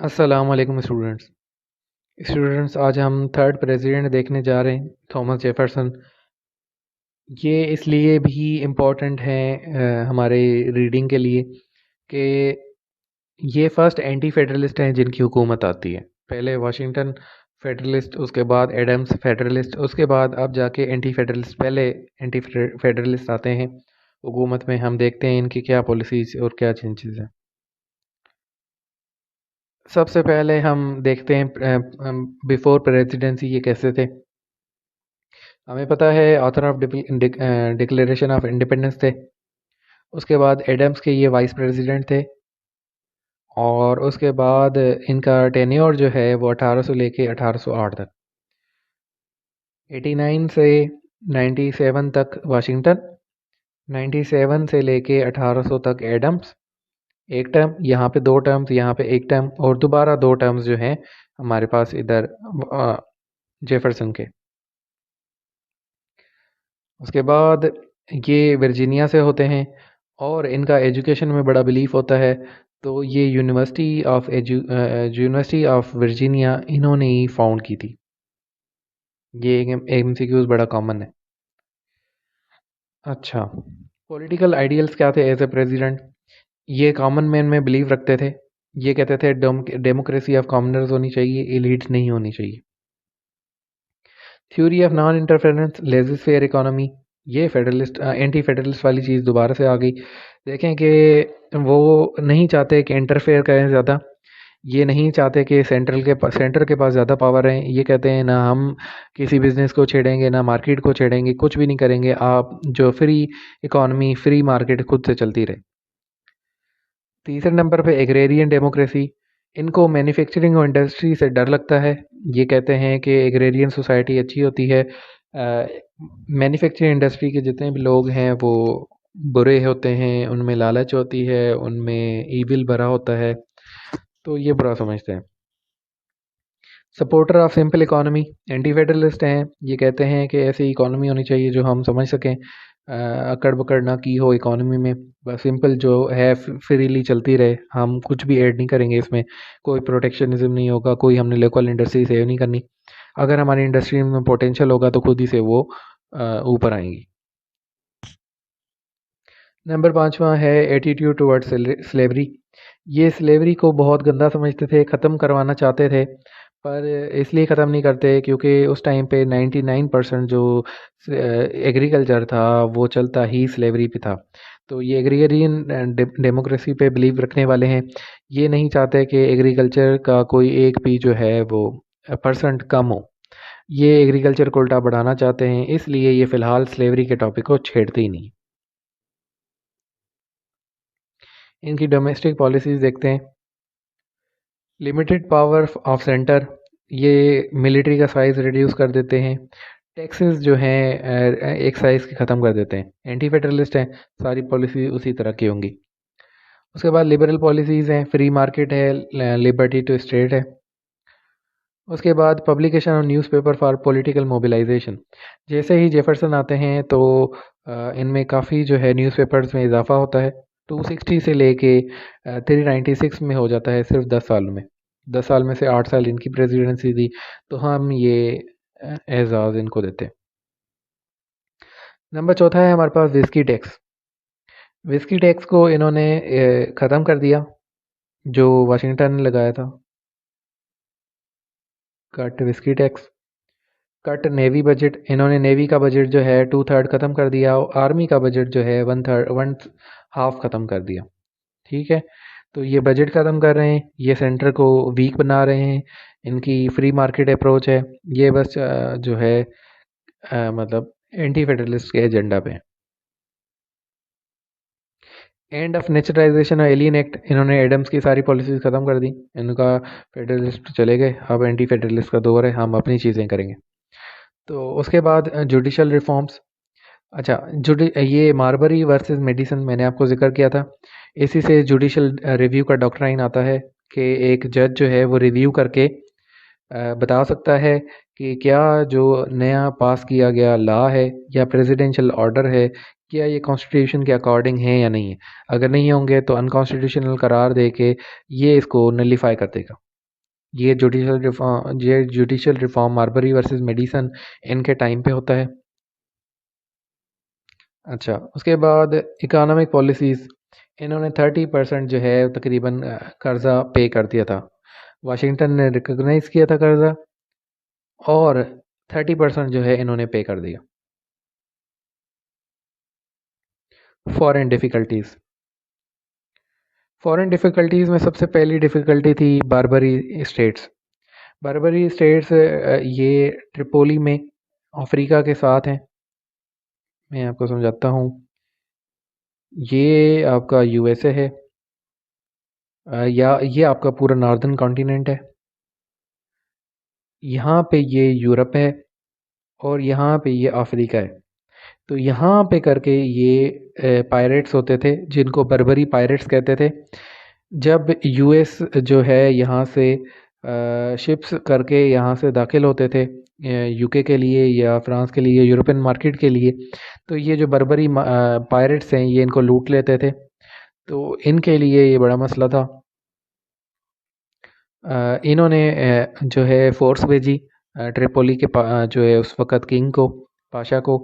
अस्सलाम वालेकुम स्टूडेंट्स आज हम थर्ड प्रेसिडेंट देखने जा रहे हैं थॉमस जेफरसन। ये इसलिए भी इम्पोर्टेंट है हमारे रीडिंग के लिए कि ये फर्स्ट एंटी फेडरलिस्ट हैं जिनकी हुकूमत आती है। पहले वाशिंगटन फेडरलिस्ट, उसके बाद एडम्स फेडरलिस्ट, उसके बाद अब जाके एंटी फेडरलिस्ट, पहले एंटी फेडरलिस्ट आते हैं हुकूमत में। हम देखते हैं इनकी क्या पॉलिसीज और क्या चेंजेस हैं। सबसे पहले हम देखते हैं बिफोर प्रेसिडेंसी ये कैसे थे। हमें पता है author of declaration of independence थे। उसके बाद एडम्स के ये वाइस प्रेसिडेंट थे और उसके बाद इनका टेन्योर जो है वो 1800 लेके 1808 तक, 89 से 97 तक वाशिंगटन, 97 से लेके 1800 तक एडम्स, एक टर्म, यहाँ पे दो टर्म्स, यहाँ पे एक टर्म और दोबारा दो टर्म्स जो हैं हमारे पास इधर जेफरसन के। उसके बाद ये वर्जीनिया से होते हैं और इनका एजुकेशन में बड़ा बिलीफ होता है, तो ये यूनिवर्सिटी ऑफ वर्जीनिया इन्होंने ही फाउंड की थी। ये एमसीक्यूज बड़ा कॉमन है। अच्छा, पॉलिटिकल आइडियल्स क्या थे एज ए प्रेसिडेंट? ये कॉमन मैन में बिलीव रखते थे। ये कहते थे डेमोक्रेसी ऑफ कॉमनर्स होनी चाहिए, एलिट्स नहीं होनी चाहिए। Theory of non interference, laissez faire economy, ये फेडरलिस्ट एंटी फेडरलिस्ट वाली चीज़ दोबारा से आ गई। देखें कि वो नहीं चाहते कि इंटरफेयर करें ज़्यादा, ये नहीं चाहते कि सेंटर के पास ज़्यादा पावर है। ये कहते हैं ना हम किसी बिजनेस को छेड़ेंगे, ना मार्केट को छेड़ेंगे, कुछ भी नहीं करेंगे, आप जो फ्री इकोनॉमी, फ्री मार्केट खुद से चलती रहे। तीसरे नंबर पे एग्रेरियन डेमोक्रेसी, इनको मैन्युफैक्चरिंग और इंडस्ट्री से डर लगता है। ये कहते हैं कि एग्रेरियन सोसाइटी अच्छी होती है, मैन्युफैक्चरिंग इंडस्ट्री के जितने भी लोग हैं वो बुरे होते हैं, उनमें लालच होती है, उनमें ईविल भरा होता है, तो ये बुरा समझते हैं। Supporter of simple economy, anti federalist हैं। ये कहते हैं कि ऐसी इकोनॉमी होनी चाहिए जो हम समझ सकें, अकड़ बकड़ ना की हो इकोनॉमी में, बस सिंपल जो है फ्रीली चलती रहे, हम कुछ भी ऐड नहीं करेंगे इसमें, कोई प्रोटेक्शनिज्म नहीं होगा, कोई हमने लोकल इंडस्ट्री सेव नहीं करनी। अगर हमारी इंडस्ट्री में पोटेंशियल होगा तो खुद ही से वो ऊपर आएंगी। नंबर पाँचवा है एटीट्यूड टुवर्ड्स स्लेवरी। ये स्लेवरी को बहुत गंदा समझते थे, ख़त्म करवाना चाहते थे, पर इसलिए ख़त्म नहीं करते क्योंकि उस टाइम पे 99% जो एग्रीकल्चर था वो चलता ही स्लेवरी पे था। तो ये एग्रीरियन डेमोक्रेसी पे बिलीव रखने वाले हैं। ये नहीं चाहते कि एग्रीकल्चर का कोई एक भी जो है वो परसेंट कम हो। ये एग्रीकल्चर को उल्टा बढ़ाना चाहते हैं, इसलिए ये फ़िलहाल स्लेवरी के टॉपिक को छेड़ते ही नहीं। इनकी डोमेस्टिक पॉलिसीज़ देखते हैं। लिमिटेड पावर ऑफ सेंटर, ये मिलिट्री का साइज़ रिड्यूस कर देते हैं। टैक्सेस जो हैं एक साइज़ के ख़त्म कर देते हैं। एंटी फेडरलिस्ट हैं, सारी पॉलिसी उसी तरह की होंगी। उसके बाद लिबरल पॉलिसीज़ हैं, फ्री मार्केट है, लिबर्टी टू स्टेट है। उसके बाद publication of newspaper for political mobilisation, जैसे ही जेफरसन आते हैं तो इनमें काफ़ी जो है न्यूज़पेपर्स में इजाफा होता है। 260 से लेके 396 में हो जाता है, सिर्फ 10 साल में। 10 साल में से 8 साल इनकी प्रेसिडेंसी थी, तो हम ये एजाज़ इनको देते हैं। नंबर चौथा है हमारे पास विस्की टैक्स। विस्की टैक्स को इन्होंने ख़त्म कर दिया, जो वाशिंगटन ने लगाया था। Cut whisky tax, cut navy budget, इन्होंने नेवी का बजट जो है 2/3 ख़त्म कर दिया और आर्मी का बजट जो है 1/2 ख़त्म कर दिया। ठीक है, तो ये बजट ख़त्म कर रहे हैं, ये सेंटर को वीक बना रहे हैं, इनकी फ्री मार्केट अप्रोच है। ये बस जो है मतलब एंटी फेडरलिस्ट के एजेंडा पे है। एंड ऑफ नेचुरलाइजेशन और एलियन एक्ट, इन्होंने एडम्स की सारी पॉलिसीज ख़त्म कर दी। इनका फेडरलिस्ट चले गए, अब एंटी फेडरलिस्ट का दौर है, हम अपनी चीज़ें करेंगे। तो उसके बाद जुडिशल रिफॉर्म्स। अच्छा, ये मार्बरी वर्सेस मेडिसन मैंने आपको जिक्र किया था। इसी से जुडिशल रिव्यू का डॉक्ट्राइन आता है कि एक जज जो है वो रिव्यू करके बता सकता है कि क्या जो नया पास किया गया लॉ है या प्रेसिडेंशियल ऑर्डर है, क्या ये कॉन्स्टिट्यूशन के अकॉर्डिंग है या नहीं है। अगर नहीं होंगे तो अनकॉन्स्टिट्यूशनल करार दे के ये इसको नलीफाई कर देगा। ये judicial reform Marbury versus medicine इनके टाइम पे होता है। अच्छा, उसके बाद इकोनॉमिक पॉलिसीज़, इन्होंने 30% जो है तकरीबन कर्ज़ा पे कर दिया था। वाशिंगटन ने रिकॉग्नाइज़ किया था कर्ज़ा और 30% जो है इन्होंने पे कर दिया। फॉरेन डिफ़िकल्टीज़, फॉरेन डिफ़िकल्टीज़ में सबसे पहली डिफ़िकल्टी थी बारबरी स्टेट्स। बारबरी स्टेट्स ये ट्रिपोली में अफ्रीका के साथ हैं। मैं आपको समझाता हूँ। ये आपका यूएसए है, या ये आपका पूरा नॉर्दर्न कॉन्टिनेंट है। यहाँ पे ये यूरोप है और यहाँ पे ये अफ्रीका है। तो यहाँ पे करके ये पायरेट्स होते थे जिनको बर्बरी पायरेट्स कहते थे। जब यूएस जो है यहाँ से शिप्स करके यहाँ से दाखिल होते थे यूके के लिए या फ्रांस के लिए, यूरोपियन मार्केट के लिए, तो ये जो बर्बरी पायरेट्स हैं ये इनको लूट लेते थे। तो इनके लिए ये बड़ा मसला था। इन्होंने जो है फ़ोर्स भेजी ट्रिपोली के जो है उस वक़्त किंग को, पाशा को,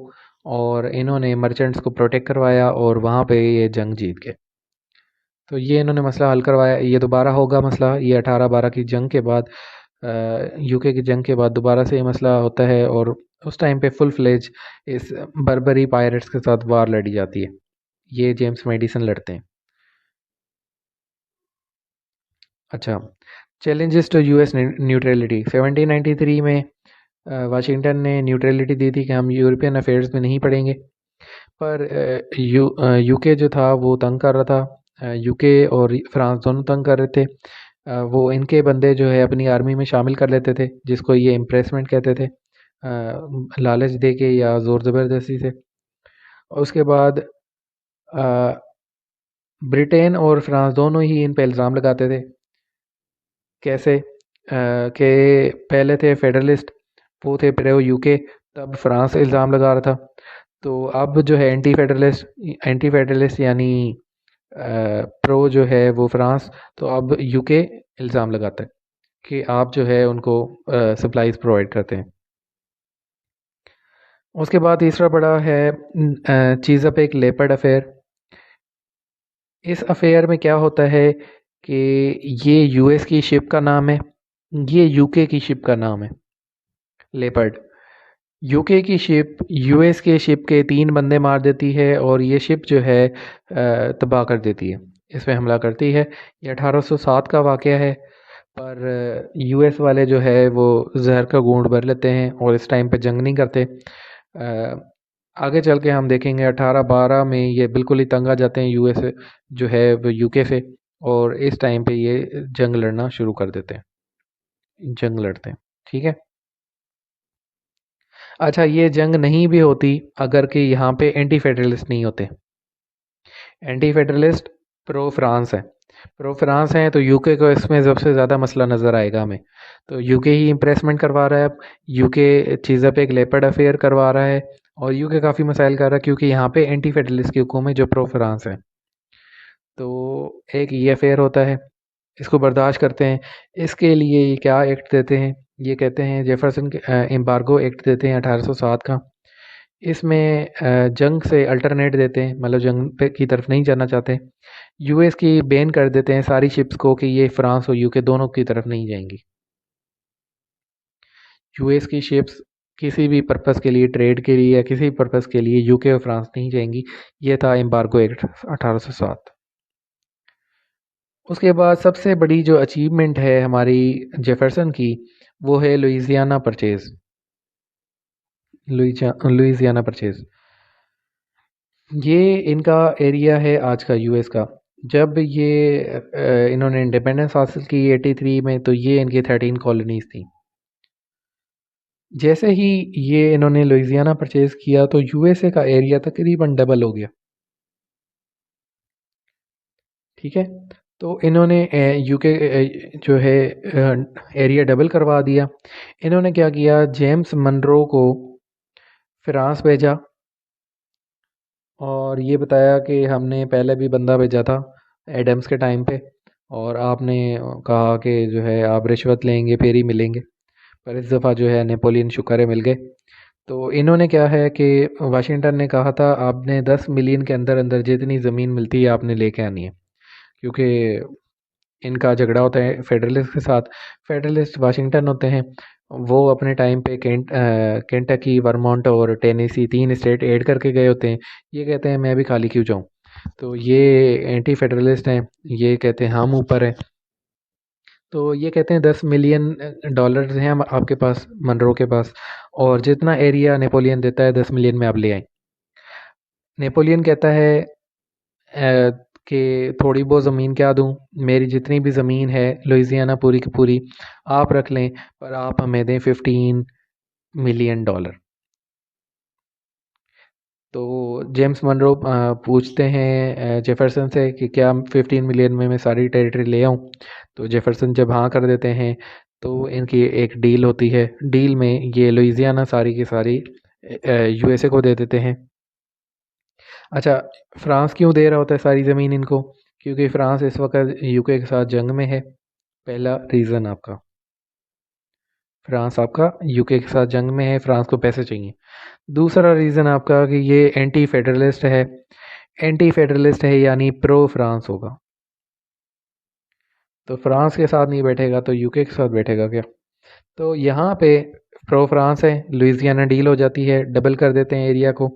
और इन्होंने मर्चेंट्स को प्रोटेक्ट करवाया और वहाँ पे ये जंग जीत गए। तो ये इन्होंने मसला हल करवाया। ये दोबारा होगा मसला, ये 1812 की जंग के बाद, यूके की जंग के बाद दोबारा से ये मसला होता है और उस टाइम पे फुल फ्लेज इस बर्बरी पायरेट्स के साथ वार लड़ी जाती है। ये जेम्स मेडिसन लड़ते हैं। अच्छा, चैलेंजेस टू यूएस न्यूट्रलिटी। 1793 में वाशिंगटन ने न्यूट्रलिटी दी थी कि हम यूरोपियन अफेयर्स में नहीं पड़ेंगे, पर यूके जो था वो तंग कर रहा था। यूके और फ्रांस दोनों तंग कर रहे थे। वो इनके बंदे जो है अपनी आर्मी में शामिल कर लेते थे, जिसको ये इम्प्रेसमेंट कहते थे, लालच दे के या ज़ोर ज़बरदस्ती से। और उसके बाद ब्रिटेन और फ्रांस दोनों ही इन पे इल्ज़ाम लगाते थे। कैसे कि पहले थे फेडरलिस्ट, वो थे प्रो यूके, तब फ्रांस इल्ज़ाम लगा रहा था। तो अब जो है एंटी फेडरलिस्ट यानी प्रो जो है वो फ्रांस, तो अब यूके इल्ज़ाम लगाता है कि आप जो है उनको सप्लाईज प्रोवाइड करते हैं। उसके बाद तीसरा बड़ा है चीज़ अप एक लेपर्ड अफेयर। इस अफेयर में क्या होता है कि ये यूएस की शिप का नाम है, ये यूके की शिप का नाम है लेपर्ड। यूके की शिप यूएस के शिप के 3 बंदे मार देती है और ये शिप जो है तबाह कर देती है, इसमें हमला करती है। ये 1807 का वाक़या है, पर यूएस वाले जो है वो जहर का घूंट भर लेते हैं और इस टाइम पे जंग नहीं करते। आगे चल के हम देखेंगे 1812 में ये बिल्कुल ही तंग आ जाते हैं यूएस जो है वो यूके से, और इस टाइम पे ये जंग लड़ना शुरू कर देते हैं, जंग लड़ते हैं। ठीक है। अच्छा, ये जंग नहीं भी होती अगर कि यहाँ पे एंटी फेडरलिस्ट नहीं होते। एंटी फेडरलिस्ट प्रो फ्रांस है, प्रो फ्रांस हैं, तो यूके को इसमें सबसे ज़्यादा मसला नज़र आएगा हमें। तो यूके ही इम्प्रेसमेंट करवा रहा है अब, यूके चीज़ पे एक लेपर्ड अफेयर करवा रहा है और यूके काफ़ी मसाइल कर रहा है क्योंकि यहाँ पे एंटी फेडरलिस्ट की हुकूमत है जो प्रो फ्रांस है। तो एक ये अफेयर होता है, इसको बर्दाश्त करते हैं। इसके लिए ये क्या एक्ट देते हैं, ये कहते हैं जेफरसन के एम्बार्गो एक्ट देते हैं 1807 का। इसमें जंग से अल्टरनेट देते हैं, मतलब जंग पे की तरफ नहीं जाना चाहते। यूएस की बैन कर देते हैं सारी शिप्स को कि ये फ्रांस और यूके दोनों की तरफ नहीं जाएंगी। यूएस की शिप्स किसी भी पर्पस के लिए, ट्रेड के लिए या किसी पर्पस के लिए यूके और फ्रांस नहीं जाएंगी। ये था एम्बार्गो एक्ट 1807। उसके बाद सबसे बड़ी जो अचीवमेंट है हमारी जेफरसन की, वो है लुइसियाना परचेज। लुइसियाना परचेज, ये इनका एरिया है आज का यूएस का। जब ये इन्होंने इंडिपेंडेंस हासिल की 83 में, तो ये इनकी 13 कॉलोनीज थी। जैसे ही ये इन्होंने लुइसियाना परचेज किया तो यूएसए का एरिया तकरीबन डबल हो गया। ठीक है। तो इन्होंने यूके जो है एरिया डबल करवा दिया। इन्होंने क्या किया, जेम्स मनरो को फ्रांस भेजा और ये बताया कि हमने पहले भी बंदा भेजा था एडम्स के टाइम पे, और आपने कहा कि जो है आप रिश्वत लेंगे फिर ही मिलेंगे, पर इस दफ़ा जो है नेपोलियन शुक्र है मिल गए। तो इन्होंने क्या है कि वाशिंगटन ने कहा था आपने 10 मिलियन के अंदर अंदर जितनी ज़मीन मिलती है आपने लेके आनी है, क्योंकि इनका झगड़ा होता है फेडरलिस्ट के साथ। फेडरलिस्ट वाशिंगटन होते हैं, वो अपने टाइम पे केंटकी, वर्मोंट और टेनेसी 3 स्टेट ऐड करके गए होते हैं। ये कहते हैं मैं भी खाली क्यों जाऊँ। तो ये एंटी फेडरलिस्ट हैं, ये कहते हैं हम ऊपर हैं। तो ये कहते हैं 10 मिलियन डॉलर हैं आपके पास, मनरो के पास, और जितना एरिया नेपोलियन देता है 10 मिलियन में आप ले आए। नेपोलियन कहता है कि थोड़ी बहुत ज़मीन क्या दूँ, मेरी जितनी भी ज़मीन है लुइसियाना पूरी की पूरी आप रख लें, पर आप हमें दें 15 मिलियन डॉलर। तो जेम्स मनरो पूछते हैं जेफरसन से कि क्या 15 मिलियन में मैं सारी टेरिटरी ले आऊँ। तो जेफरसन जब हाँ कर देते हैं तो इनकी एक डील होती है। डील में ये लुइसियाना सारी की सारी यूएसए को दे देते हैं। अच्छा, फ्रांस क्यों दे रहा होता है सारी ज़मीन इनको? क्योंकि फ्रांस इस वक्त यूके के साथ जंग में है। पहला रीज़न आपका, फ्रांस आपका यूके के साथ जंग में है, फ्रांस को पैसे चाहिए। दूसरा रीज़न आपका कि ये एंटी फेडरलिस्ट है। एंटी फेडरलिस्ट है यानी प्रो फ्रांस होगा। तो फ्रांस के साथ नहीं बैठेगा तो यूके के साथ बैठेगा क्या? तो यहाँ पे प्रो फ्रांस है, लुइसियाना डील हो जाती है, डबल कर देते हैं एरिया को।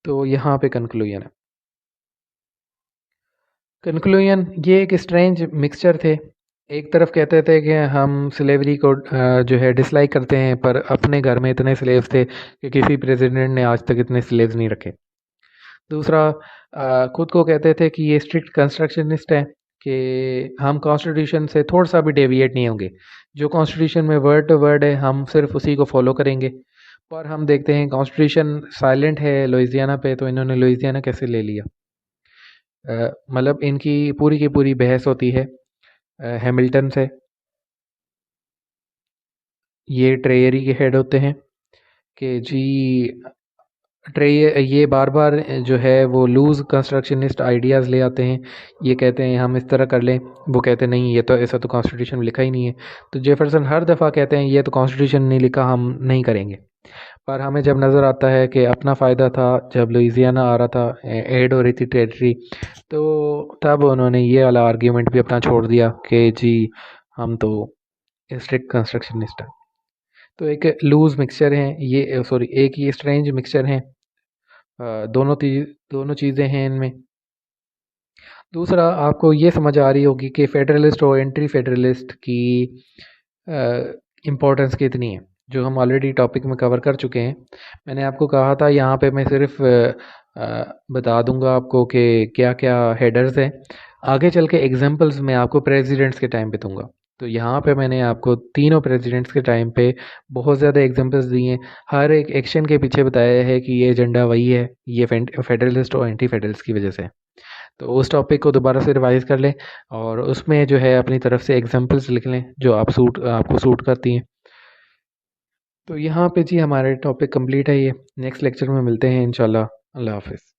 तो यहाँ पे कंक्लूजन है। कंक्लूजन ये एक स्ट्रेंज मिक्सचर थे। एक तरफ कहते थे कि हम स्लेवरी को जो है डिसलाइक करते हैं, पर अपने घर में इतने स्लेव्स थे कि किसी प्रेसिडेंट ने आज तक इतने स्लेव्स नहीं रखे। दूसरा, खुद को कहते थे कि ये स्ट्रिक्ट कंस्ट्रक्शनिस्ट है, कि हम कॉन्स्टिट्यूशन से थोड़ा सा भी डेविएट नहीं होंगे। जो कॉन्स्टिट्यूशन में वर्ड टू वर्ड है हम सिर्फ उसी को फॉलो करेंगे। पर हम देखते हैं कॉन्स्टिट्यूशन साइलेंट है लुइसियाना पे, तो इन्होंने लुइसियाना कैसे ले लिया। मतलब इनकी पूरी की पूरी बहस होती है हैमिल्टन से। ये ट्रेयरी के हेड होते हैं कि जी ट्रे ये बार बार जो है वो लूज़ कंस्ट्रक्शनिस्ट आइडियाज़ ले आते हैं। ये कहते हैं हम इस तरह कर लें, वो कहते नहीं ये तो ऐसा तो कॉन्स्टिट्यूशन में लिखा ही नहीं है। तो जेफरसन हर दफ़ा कहते हैं ये तो कॉन्स्टिट्यूशन नहीं लिखा, हम नहीं करेंगे। पर हमें जब नज़र आता है कि अपना फ़ायदा था, जब लुइसियाना आ रहा था ऐड हो रही थी टेरिटरी, तो तब उन्होंने ये वाला आर्ग्यूमेंट भी अपना छोड़ दिया कि जी हम तो स्ट्रिक्ट कंस्ट्रक्शनिस्ट हैं। तो एक लूज़ मिक्सचर है ये, सॉरी एक ये स्ट्रेंज मिक्सचर है। दोनों चीज़ें हैं इनमें। दूसरा, आपको ये समझ आ रही होगी कि फेडरलिस्ट और एंटी फेडरलिस्ट की इम्पोर्टेंस कितनी है, जो हम ऑलरेडी टॉपिक में कवर कर चुके हैं। मैंने आपको कहा था यहाँ पे मैं सिर्फ बता दूंगा आपको कि क्या क्या हेडर्स हैं। आगे चल के एग्जांपल्स मैं आपको प्रेसिडेंट्स के टाइम पे दूंगा। तो यहाँ पे मैंने आपको तीनों प्रेसिडेंट्स के टाइम पे बहुत ज़्यादा एग्जांपल्स दिए हैं। हर एक एक्शन के पीछे बताया है कि ये एजेंडा वही है, ये फेडरलिस्ट और एंटी फेडरलिस्ट की वजह से। तो उस टॉपिक को दोबारा से रिवाइज कर लें और उसमें जो है अपनी तरफ से एग्जांपल्स लिख लें जो आपको सूट करती हैं। तो यहाँ पे जी हमारे टॉपिक कंप्लीट है। ये नेक्स्ट लेक्चर में मिलते हैं इंशाल्लाह। अल्लाह हाफिज़।